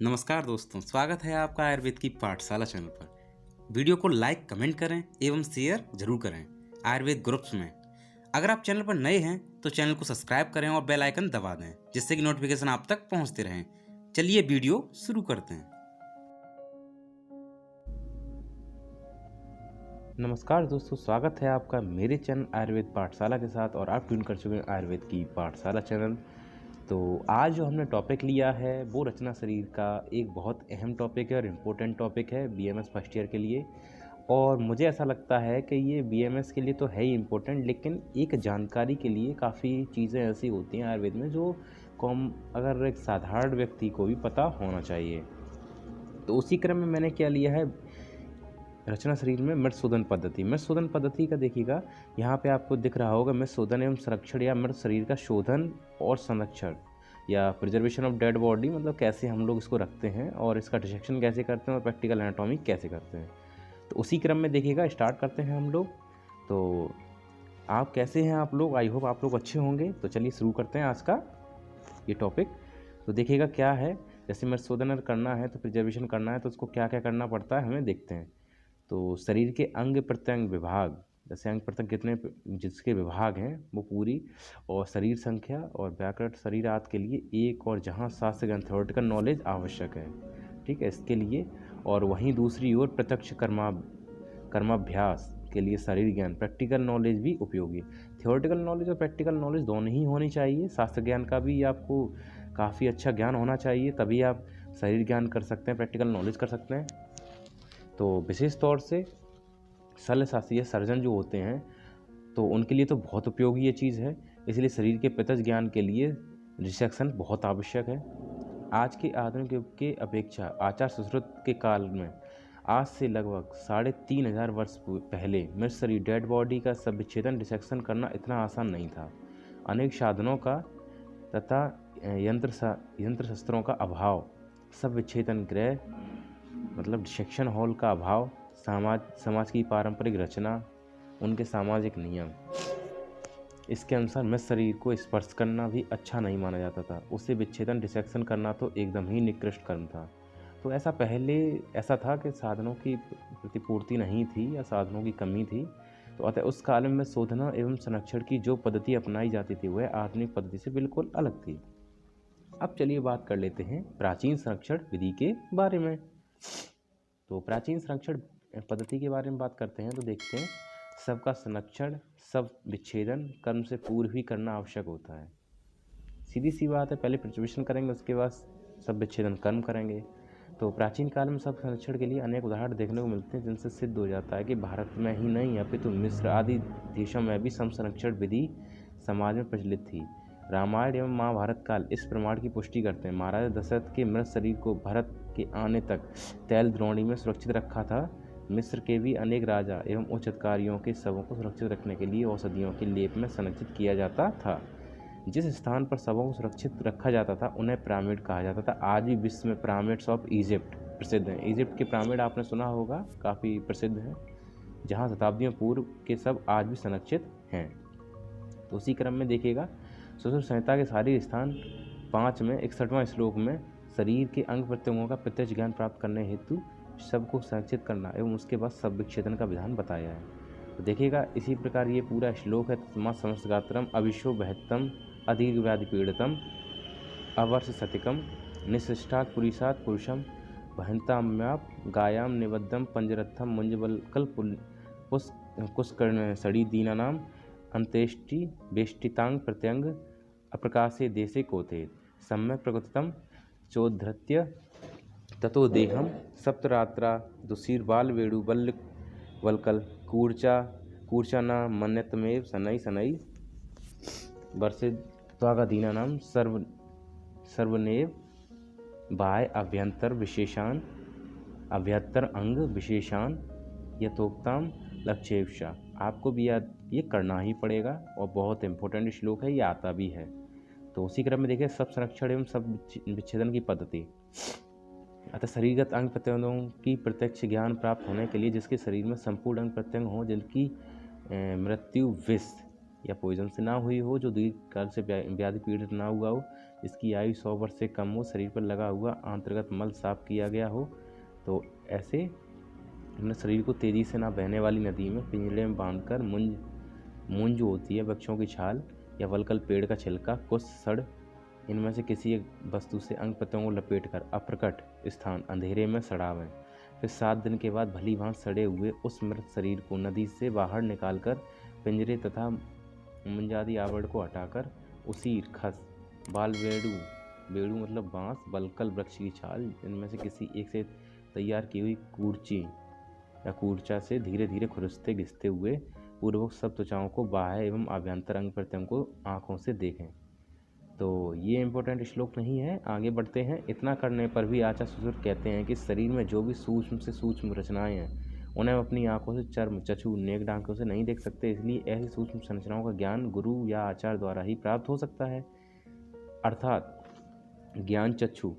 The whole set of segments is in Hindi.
नमस्कार दोस्तों, स्वागत है आपका आयुर्वेद की पाठशाला चैनल पर। वीडियो को लाइक कमेंट करें एवं शेयर जरूर करें आयुर्वेद ग्रुप्स में। अगर आप चैनल पर नए हैं तो चैनल को सब्सक्राइब करें और बेल आइकन दबा दें, जिससे कि नोटिफिकेशन आप तक पहुंचते रहें। चलिए वीडियो शुरू करते हैं। नमस्कार दोस्तों, स्वागत है आपका मेरे चैनल आयुर्वेद पाठशाला के साथ और आप ट्यून कर चुके हैं आयुर्वेद की पाठशाला चैनल। तो आज जो हमने टॉपिक लिया है वो रचना शरीर का एक बहुत अहम टॉपिक है और इम्पोर्टेंट टॉपिक है बीएमएस फर्स्ट ईयर के लिए। और मुझे ऐसा लगता है कि ये बीएमएस के लिए तो है ही इम्पोर्टेंट, लेकिन एक जानकारी के लिए काफ़ी चीज़ें ऐसी होती हैं आयुर्वेद में जो कम अगर एक साधारण व्यक्ति को भी पता होना चाहिए। तो उसी क्रम में मैंने क्या लिया है, रचना शरीर में मृत शोधन पद्धति। मृत शोधन पद्धति का देखिएगा, यहाँ पे आपको दिख रहा होगा मृत शोधन एवं संरक्षण या मृत शरीर का शोधन और संरक्षण या प्रिजर्वेशन ऑफ डेड बॉडी, मतलब कैसे हम लोग इसको रखते हैं और इसका डिसेक्शन कैसे करते हैं और प्रैक्टिकल एनाटॉमी कैसे करते हैं। तो उसी क्रम में देखिएगा स्टार्ट करते हैं हम लोग। तो आप कैसे हैं आप लोग, आई होप आप लोग अच्छे होंगे। तो चलिए शुरू करते हैं आज का ये टॉपिक। तो देखिएगा क्या है, जैसे मृत शोधन करना है तो प्रिजर्वेशन करना है तो उसको क्या क्या करना पड़ता है हमें देखते हैं। तो शरीर के अंग प्रत्यंग विभाग, जैसे अंग प्रत्यंग कितने जिसके विभाग हैं वो पूरी, और शरीर संख्या और व्याकरण शरीर आदि के लिए एक, और जहाँ शास्त्र ज्ञान थ्योरेटिकल नॉलेज आवश्यक है, ठीक है, इसके लिए। और वहीं दूसरी ओर प्रत्यक्ष कर्माभ्यास के लिए शरीर ज्ञान प्रैक्टिकल नॉलेज भी उपयोगी। थ्योरेटिकल नॉलेज और प्रैक्टिकल नॉलेज दोनों ही होनी चाहिए। शास्त्र ज्ञान का भी आपको काफ़ी अच्छा ज्ञान होना चाहिए, तभी आप शरीर ज्ञान कर सकते हैं, प्रैक्टिकल नॉलेज कर सकते हैं। तो विशेष तौर से शल्य शास्त्रीय सर्जन जो होते हैं तो उनके लिए तो बहुत उपयोगी ये चीज़ है, इसलिए शरीर के प्रत्यक्ष ज्ञान के लिए डिसेक्शन बहुत आवश्यक है। आज के आधुनिक युग के अपेक्षा आचार्य सुश्रुत के काल में आज से लगभग 3500 वर्ष पहले मृत शरीर डेड बॉडी का सब विच्छेदन डिसेक्शन करना इतना आसान नहीं था। अनेक साधनों का तथा यंत्र शस्त्रों का अभाव, सब विच्छेदन गृह मतलब डिसेक्शन हॉल का अभाव, समाज की पारंपरिक रचना, उनके सामाजिक नियम, इसके अनुसार मृत शरीर को स्पर्श करना भी अच्छा नहीं माना जाता था। उसे विच्छेदन डिसेक्शन करना तो एकदम ही निकृष्ट कर्म था। तो ऐसा पहले ऐसा था कि साधनों की प्रतिपूर्ति नहीं थी या साधनों की कमी थी। तो अतः उस काल में शोधना एवं संरक्षण की जो पद्धति अपनाई जाती थी वह आधुनिक पद्धति से बिल्कुल अलग थी। अब चलिए बात कर लेते हैं प्राचीन संरक्षण विधि के बारे में। तो प्राचीन संरक्षण पद्धति के बारे में बात करते हैं तो देखते हैं सबका संरक्षण सब विच्छेदन कर्म से पूर्व ही करना आवश्यक होता है। सीधी सी बात है, पहले प्रिजर्वेशन करेंगे उसके बाद सब विच्छेदन कर्म करेंगे। तो प्राचीन काल में सब संरक्षण के लिए अनेक उदाहरण देखने को मिलते हैं, जिनसे सिद्ध हो जाता है कि भारत में ही नहीं अपितु मिस्र आदि देशों में भी सम संरक्षण विधि समाज में प्रचलित थी। रामायण एवं महाभारत काल इस प्रमाण की पुष्टि करते हैं। महाराजा दशरथ के मृत शरीर को भरत के आने तक तैल द्रोणी में सुरक्षित रखा था। मिस्र के भी अनेक राजा एवं उच्च अधिकारियों के शवों को सुरक्षित रखने के लिए औषधियों के लेप में संरक्षित किया जाता था। जिस स्थान पर शवों को सुरक्षित रखा जाता था उन्हें पिरामिड कहा जाता था। आज भी विश्व में पिरामिड्स ऑफ इजिप्ट प्रसिद्ध हैं। इजिप्ट के पिरामिड आपने सुना होगा, काफ़ी प्रसिद्ध हैं, जहाँ शताब्दियों पूर्व के सब आज भी संरक्षित हैं। तो उसी क्रम में देखिएगा सुश्रुत संहिता के शारीर स्थान 5 में 61वां श्लोक में शरीर के अंग प्रत्यंगों का प्रत्यक्ष ज्ञान प्राप्त करने हेतु सबको संरक्षित करना एवं उसके बाद सब विच्छेदन का विधान बताया है। तो देखिएगा इसी प्रकार ये पूरा श्लोक है। तस्मात् समस्त गात्रम अविशो बहत्तम अधिक व्याधि पीड़ितम अवर्ष सतिकम निशिष्टात् पुरुषात् पुरुषम वहंताम्याप गायाम निबद्धम पंजरत्थम मुंजबलकल पुष्कर्ण सड़ी दीनानाम अंत्येष्टि बेष्टितांग प्रत्यंग अप्रकाशे देशे कोते सम्यक प्रकृतम चोद्धृत्य ततो देहम सप्तरात्रा दुशीर्बाल वेणु बल वलकल कूर्चा न मन्यतमेव शनै शनै वर्षे त्वागा दीनानाम सर्वनेव बाह्य अभ्यंतर विशेषान अभ्यंतर अंग विशेषान यथोक्ताम लक्ष्येक्षा। आपको भी याद ये करना ही पड़ेगा और बहुत इंपॉर्टेंट श्लोक है, ये आता भी है। तो उसी क्रम में देखिए सब संरक्षण एवं सब विच्छेदन की पद्धति। अतः शरीरगत अंग प्रत्यंगों की प्रत्यक्ष ज्ञान प्राप्त होने के लिए जिसके शरीर में संपूर्ण अंग प्रत्यंग हो, जिनकी मृत्यु विष या पॉइजन से ना हुई हो, जो दीर्घ काल से व्याधि पीड़ित ना हुआ हो, इसकी आयु 100 वर्ष से कम हो, शरीर पर लगा हुआ अंतर्गत मल साफ किया गया हो। तो ऐसे अपने शरीर को तेज़ी से ना बहने वाली नदी में पिंजरे में बांधकर मूंज जो होती है, वृक्षों की छाल या वलकल पेड़ का छिलका, कुछ सड़, इनमें से किसी एक वस्तु से अंग प्रत्यंगों को लपेटकर अप्रकट स्थान अंधेरे में सड़ावें। फिर 7 दिन के बाद भली भांति सड़े हुए उस मृत शरीर को नदी से बाहर निकालकर पिंजरे तथा मुंजादी आवरण को हटाकर उसी खस, बाल, बेड़ू मतलब बांस, वलकल वृक्ष की छाल, इनमें से किसी एक से तैयार की हुई कूर्ची या कूर्चा से धीरे धीरे खुरसते घिसते हुए पूर्वक सब त्वचाओं को बाह्य एवं आभ्यंतर अंग प्रत्यंग को आँखों से देखें। तो ये इम्पोर्टेंट श्लोक नहीं है, आगे बढ़ते हैं। इतना करने पर भी आचार्य सुश्रुत कहते हैं कि शरीर में जो भी सूक्ष्म से सूक्ष्म रचनाएं हैं उन्हें हम अपनी आंखों से चर्म, चक्षु, नेत्र आंखों से नहीं देख सकते, इसलिए ऐसी सूक्ष्म संरचनाओं का ज्ञान गुरु या आचार्य द्वारा ही प्राप्त हो सकता है। अर्थात ज्ञान चक्षु,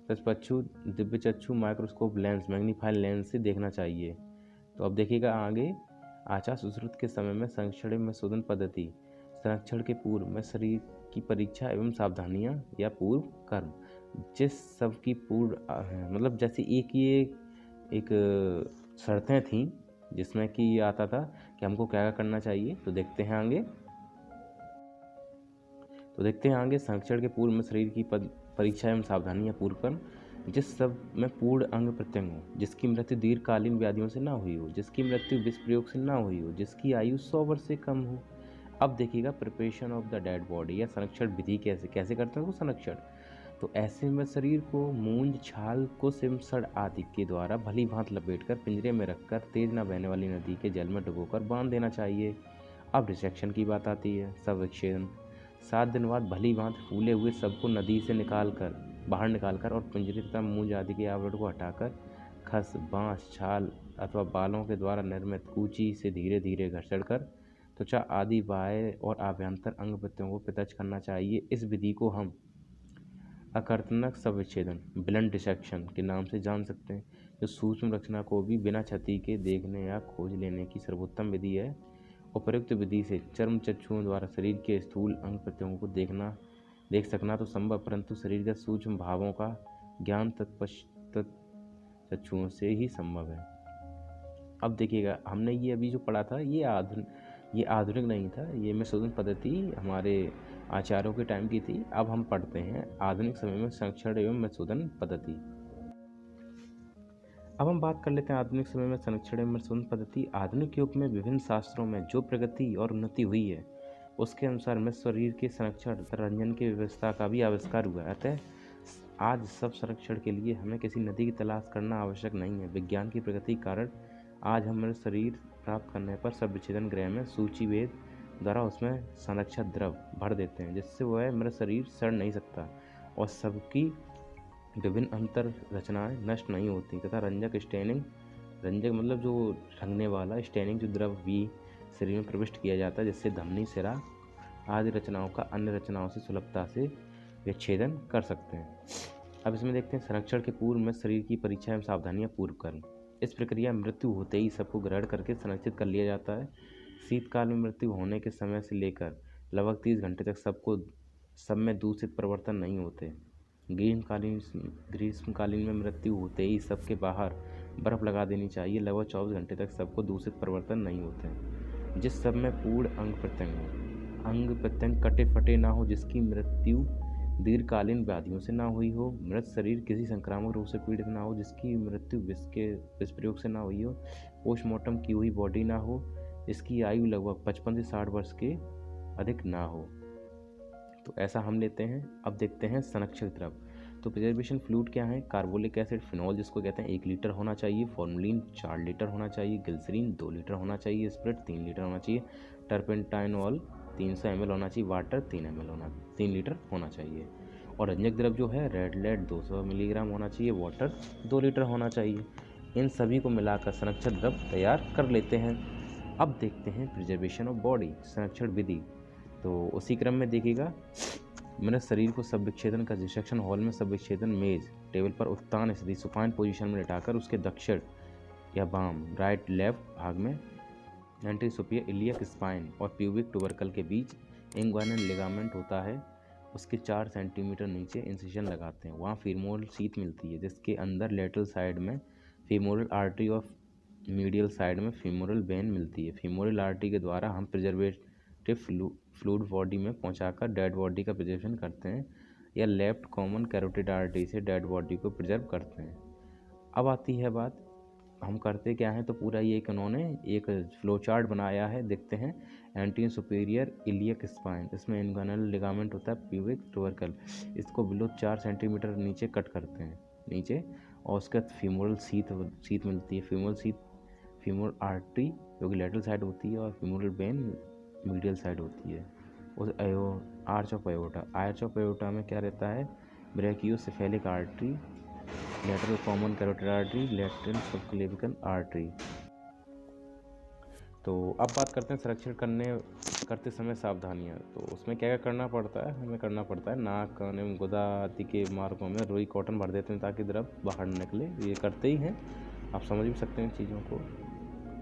तत्पक्षु, दिव्य चक्षु, माइक्रोस्कोप लेंस, मैग्नीफाइंग लेंस से देखना चाहिए। तो अब देखिएगा आगे, आचार्य सुश्रुत के समय में संरक्षण में शोधन पद्धति, संरक्षण के पूर्व में शरीर की परीक्षा एवं सावधानियां या पूर्व कर्म, जिस सब की पूर्ण मतलब जैसे एक शर्तें थीं जिसमें कि ये आता था कि हमको क्या करना चाहिए। तो देखते हैं आगे संरक्षण के पूर्व में शरीर की परीक्षा एवं सावधानियां पूर्व कर्म, जिस सब में पूर्ण अंग प्रत्यंग हो, जिसकी मृत्यु दीर्घकालीन व्याधियों से ना हुई हो, जिसकी मृत्यु विष प्रयोग से ना हुई हो, जिसकी आयु 100 वर्ष से कम हो। अब देखिएगा preparation of the dead body या संरक्षण विधि कैसे करते हैं वो संरक्षण। तो ऐसे में शरीर को मूंज, छाल, कुश एवं सड़ आदि के द्वारा भली भांति लपेटकर पिंजरे में रखकर तेज न बहने वाली नदी के जल में डुबोकर बांध देना चाहिए। अब डिसेक्शन की बात आती है, शवविच्छेदन। 7 दिन बाद भली भांति फूले हुए शव को नदी से बाहर निकालकर और पिंजरे तथा मूंज आदि के आवरण को हटाकर खस, बांस, छाल अथवा बालों के द्वारा निर्मित कूची से धीरे धीरे घसड़कर त्वचा आदि बाह्य और आभ्यंतर अंग प्रत्यंगों को पृथक करना चाहिए। इस विधि को हम अकर्तनक शवविच्छेदन, ब्लंट डिसेक्शन के नाम से जान सकते हैं, जो सूक्ष्म रचना को भी बिना क्षति के देखने या खोज लेने की सर्वोत्तम विधि है। उपयुक्त विधि से चर्म चक्षुओं द्वारा शरीर के स्थूल अंग प्रत्यंगों को देख सकना तो संभव, परंतु शरीर के सूक्ष्म भावों का ज्ञान चक्षुओं से ही संभव है। अब देखिएगा, हमने ये अभी जो पढ़ा था ये आधुनिक नहीं था, ये मधुसूदन पद्धति हमारे आचार्यों के टाइम की थी। अब हम पढ़ते हैं आधुनिक समय में संरक्षण एवं मधुसूदन पद्धति। अब हम बात कर लेते हैं आधुनिक समय में संरक्षण एवं मधुसूदन पद्धति। आधुनिक युग में विभिन्न शास्त्रों में जो प्रगति और उन्नति हुई है उसके अनुसार में शरीर के संरक्षण तथा रंजन की व्यवस्था का भी आविष्कार हुआ है। अतः आज सब संरक्षण के लिए हमें किसी नदी की तलाश करना आवश्यक नहीं है। विज्ञान की प्रगति के कारण आज हमारे शरीर प्राप्त करने पर शवविच्छेदन गृह में सूचीवेद द्वारा उसमें संरक्षक द्रव भर देते हैं, जिससे वह मेरा शरीर सड़ नहीं सकता और सबकी विभिन्न अंतर रचनाएँ नष्ट नहीं होती तथा रंजक मतलब जो रंगने वाला स्टेनिंग जो द्रव भी शरीर में प्रविष्ट किया जाता है, जिससे धमनी, सिरा आदि रचनाओं का अन्य रचनाओं से सुलभता से विच्छेदन कर सकते हैं। अब इसमें देखते हैं संरक्षण के पूर्व में शरीर की परीक्षा एवं सावधानियां पूर्व कर्म। इस प्रक्रिया मृत्यु होते ही सबको ग्रहण करके संरक्षित कर लिया जाता है। शीतकाल में मृत्यु होने के समय से लेकर लगभग 30 घंटे तक सब में दूषित परिवर्तन नहीं होते। ग्रीष्मकालीन में मृत्यु होते ही सबके बाहर बर्फ लगा देनी चाहिए। लगभग 24 घंटे तक सबको दूषित परिवर्तन नहीं होते। जिस सब में पूर्ण अंग प्रत्यंग कटे फटे ना हो, जिसकी मृत्यु दीर्घकालीन व्याधियों से ना हुई हो, मृत शरीर किसी संक्रामक रोग से पीड़ित ना हो, जिसकी मृत्यु विष प्रयोग से ना हुई हो, पोस्टमार्टम की हुई बॉडी ना हो, इसकी आयु लगभग 55 से 60 वर्ष के अधिक ना हो। तो ऐसा हम लेते हैं। अब देखते हैं संरक्षक द्रव। तो प्रिजर्वेशन फ्लूइड क्या है? कार्बोलिक एसिड, फिनॉल जिसको कहते हैं 1 लीटर होना चाहिए, फॉर्मलिन 4 लीटर होना चाहिए, ग्लिसरीन 2 लीटर होना चाहिए, स्प्रिट 3 लीटर होना चाहिए, टर्पेंटाइनॉल 300 ml होना चाहिए, वाटर 3 लीटर होना चाहिए। और रंजक द्रव जो है रेड लेड 200 मिलीग्राम होना चाहिए, वाटर 2 लीटर होना चाहिए। इन सभी को मिलाकर संरक्षक द्रव तैयार कर लेते हैं। अब देखते हैं प्रिजर्वेशन ऑफ बॉडी, संरक्षण विधि। तो उसी क्रम में देखिएगा, मैंने शरीर को शवविच्छेदन का डिसेक्शन हॉल में शवविच्छेदन मेज टेबल पर उत्तान स्थिति सुपाइन पोजीशन में लेटाकर उसके दक्षिण या बाम राइट लेफ्ट भाग में एंटी सुपियर इलियक स्पाइन और प्यूबिक ट्यूबरकल के बीच इंग्वाइनल लिगामेंट होता है उसके 4 सेंटीमीटर नीचे इंसिजन लगाते हैं। वहाँ फीमोरल शीथ मिलती है जिसके अंदर लेटरल साइड में फीमोरल आर्टरी और मीडियल साइड में फीमोरल वेन मिलती है। फीमोरल आर्टरी के द्वारा हम प्रिजर्वेटिव फ्लूइड बॉडी में पहुंचाकर डेड बॉडी का प्रिजर्वेशन करते हैं, या लेफ्ट कॉमन कैरोटिड आर्टरी से डेड बॉडी को प्रिजर्व करते हैं। अब आती है बात हम करते क्या हैं, तो पूरा ये इन्होंने एक फ्लो चार्ट बनाया है, देखते हैं। एंटीरियर सुपीरियर इलियक स्पाइन, इसमें इंगुइनल लिगामेंट होता है, प्यूबिक ट्यूबरकल, इसको बिलो 4 सेंटीमीटर नीचे कट करते हैं नीचे, और उसके बाद फीमोरल शीथ मिलती है। फीमोरल आर्टरी जो कि लेटरल साइड होती है और फीमोरल वेन मीडियल साइड होती है। उस आर्च ऑफ एयोटा में क्या रहता है, brachiocephalic artery, lateral common carotid artery, lateral subclavian artery. तो अब बात करते हैं संरक्षण करते समय सावधानियाँ। तो उसमें क्या क्या करना पड़ता है, हमें करना पड़ता है नाक, कान एवं गुदा आदि के मार्गों में रुई कॉटन भर देते हैं ताकि द्रव बाहर न निकले। ये करते ही हैं, आप समझ भी सकते हैं चीज़ों को।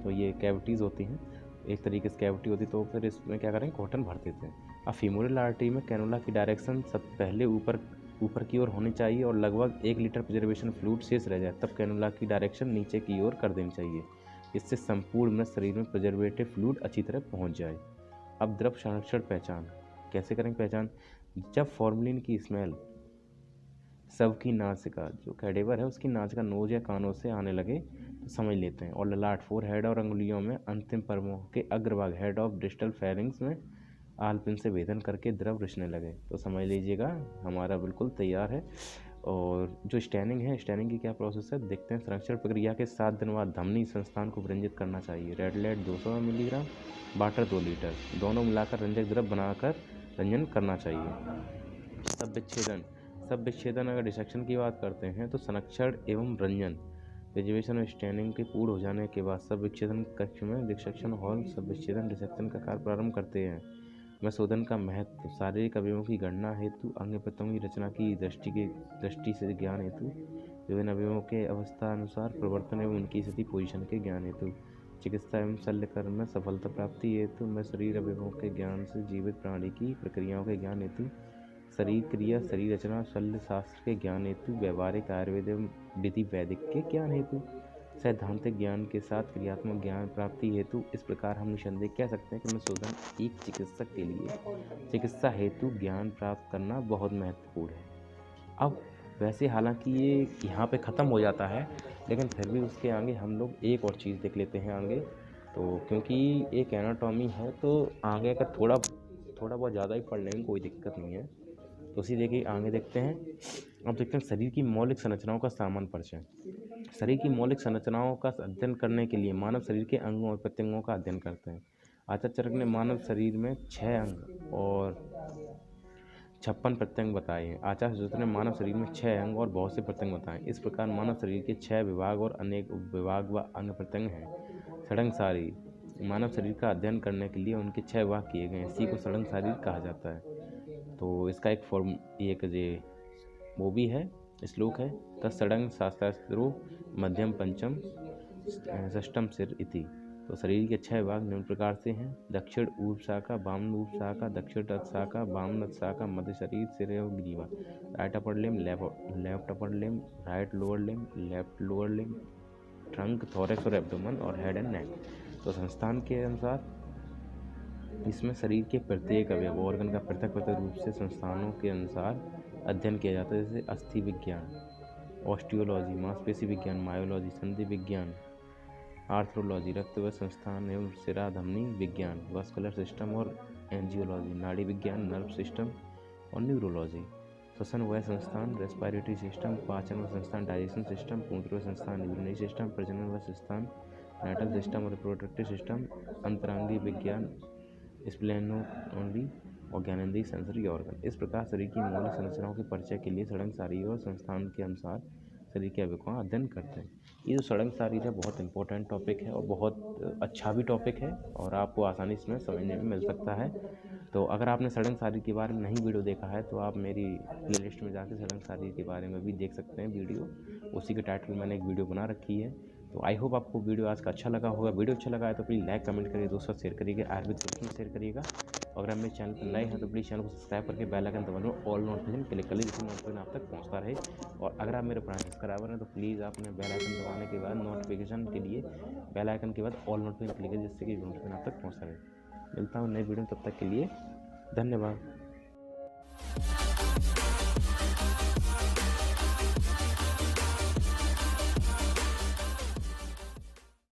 तो ये कैविटीज़ होती हैं, एक तरीके से कैविटी होती, तो फिर इसमें क्या करेंगे, कॉटन भर देते हैं। अब फीमोरल आर्टरी में कैनुला की डायरेक्शन सब पहले ऊपर की ओर होनी चाहिए और लगभग 1 लीटर प्रिजर्वेशन फ्लूइड शेष रह जाए, तब कैनुला की डायरेक्शन नीचे की ओर कर देनी चाहिए। इससे संपूर्ण में शरीर में प्रिजर्वेटिव फ्लूइड अच्छी तरह पहुंच जाए। अब द्रव संरक्षण पहचान कैसे करेंगे पहचान, जब फॉर्मलिन की स्मेल सबकी नासिका जो कैडेवर है उसकी नासिका नोज या कानों से आने लगे तो समझ लेते हैं, और ललाट, फोरहेड और अंगुलियों में अंतिम पर्वों के अग्रभाग हेड ऑफ डिस्टल फेरिंग्स में आलपिन से वेदन करके द्रव रिसने लगे, तो समझ लीजिएगा हमारा बिल्कुल तैयार है। और जो स्टैनिंग है, स्टैनिंग की क्या प्रोसेस है देखते हैं। संरक्षण प्रक्रिया के 7 दिन बाद धमनी संस्थान को विरंजित करना चाहिए। Red light 200 milligram, water 2 litre, दोनों मिलाकर रंजक द्रव बनाकर रंजन करना चाहिए। सब विच्छेदन अगर डिसेक्शन की बात करते हैं तो संरक्षण एवं रंजन प्रिजर्वेशन और स्टैनिंग के पूर्ण हो जाने के बाद सब विच्छेदन कक्ष में डिसेक्शन हॉल सब विच्छेदन डिसेक्शन का कार्य प्रारंभ करते हैं। में शोधन का महत्व, शारीरिक अवयवों की गणना हेतु, अंग प्रत्यंगों की रचना की दृष्टि से ज्ञान हेतु, विभिन्न अवयवों के अवस्था अनुसार प्रवर्तन एवं उनकी स्थिति पोजीशन के ज्ञान हेतु, चिकित्सा एवं शल्य कर्म में सफलता प्राप्ति हेतु, में शरीर अवयवों के ज्ञान से जीवित प्राणी की प्रक्रियाओं के ज्ञान हेतु, शरीर क्रिया, शरीर रचना, शल्य शास्त्र के ज्ञान हेतु, व्यवहारिक आयुर्वेद एवं विधि वैदिक के ज्ञान हेतु, सैद्धांतिक ज्ञान के साथ क्रियात्मक ज्ञान प्राप्ति हेतु। इस प्रकार हम निसंदेह कह सकते हैं कि मधुसूदन एक चिकित्सक के लिए चिकित्सा हेतु ज्ञान प्राप्त करना बहुत महत्वपूर्ण है। अब वैसे हालांकि ये यहाँ पे ख़त्म हो जाता है, लेकिन फिर भी उसके आगे हम लोग एक और चीज़ देख लेते हैं आगे। तो क्योंकि एक एनाटॉमी है तो आगे का थोड़ा बहुत ज़्यादा ही पढ़ने में कोई दिक्कत नहीं है, तो उसी देखिए आगे देखते हैं। अब देखते हैं शरीर की मौलिक संरचनाओं का सामान्य परिचय। शरीर की मौलिक संरचनाओं का अध्ययन करने के लिए मानव शरीर के अंगों और प्रत्यंगों का अध्ययन करते हैं। आचार्य चरक ने मानव शरीर में 6 अंग और 56 प्रत्यंग बताए हैं। आचार्य सूत्र ने मानव शरीर में 6 अंग और बहुत से प्रत्यंग बताए। इस प्रकार मानव शरीर के 6 विभाग और अनेक उपविभाग व अंग प्रत्यंग हैं। षडंगसारी मानव शरीर का अध्ययन करने के लिए उनके 6 विभाग किए गए हैं, इसी को षडंगसारी कहा जाता है। तो इसका एक वो भी है, श्लोक है, तत्सडंग शास्त्रो मध्यम पंचम षष्टम सिर इति। तो शरीर के 6 भाग निम्न प्रकार से हैं: दक्षिण ऊर्ध्व शाखा, वामन ऊर्ध्व शाखा, दक्षिण रथ शाखा, वामन रथ शाखा, मध्य शरीर, सिर एवं ग्रीवा, right upper limb, left upper limb, right lower limb, left lower limb, trunk, thorax और एब्डोमेन, और हेड एंड नेक। तो संस्थान के अनुसार इसमें शरीर के प्रत्येक अवयव ऑर्गन का पृथक रूप से संस्थानों के अनुसार अध्ययन किया जाता है, जैसे अस्थि विज्ञान, ऑस्टियोलॉजी, मांसपेशी विज्ञान, मायोलॉजी, संधि विज्ञान, आर्थ्रोलॉजी, रक्त व संस्थान एवं सिरा धमनी विज्ञान, वास्कुलर सिस्टम और एंजियोलॉजी, नाड़ी विज्ञान, नर्व सिस्टम और न्यूरोलॉजी, श्वसन व संस्थान, रेस्पिरेटरी सिस्टम, पाचन व संस्थान, डाइजेशन सिस्टम, मूत्र व संस्थान, यूरिनरी सिस्टम, प्रजनन व संस्थान, नाटल सिस्टम और रिप्रोडक्टिव सिस्टम, अंतरंगी विज्ञान, स्प्लेनोमेटरी और ज्ञानेंद्रिय सेंसरी ऑर्गन। इस प्रकार शरीर की मौलिक संरचनाओं के परिचय के लिए षडंगसारी और संस्थान के अनुसार शरीर के अवयवों का अध्ययन करते हैं। ये जो षडंगसारी है बहुत इंपॉर्टेंट टॉपिक है और बहुत अच्छा भी टॉपिक है और आपको आसानी इसमें समझने में मिल सकता है। तो अगर आपने षडंगसारी के बारे में नहीं वीडियो देखा है तो आप मेरी प्लेलिस्ट में जाकर षडंगसारी के बारे में भी देख सकते हैं वीडियो, उसी के टाइटल में मैंने एक वीडियो बना रखी है। तो आई होप आपको वीडियो आज का अच्छा लगा होगा। वीडियो अच्छा लगा है तो प्लीज़ लाइक कमेंट करिए, दोस्तों शेयर करिएगा, आयुर्वेद ग्रुप में शेयर करिएगा। अगर आप मेरे चैनल पर नए हैं तो प्लीज़ चैनल को सब्सक्राइब करके बेल आइकन दबा लो, ऑल नोटिफिकेशन क्लिक कर लीजिए, जिससे नोटिफिकेशन आप तक पहुँचता रहे। और अगर आप मेरे पुराने सब्सक्राइबर हैं तो प्लीज़ आपने बेल आइकन दबाने के बाद नोटिफिकेशन के लिए बेल आइकन के बाद ऑल नोटिफिकेशन क्लिक कीजिए, जिससे कि नोटिफिकेशन आप तक पहुँचता रहे। मिलता हूँ नई वीडियो में, तब तक के लिए धन्यवाद।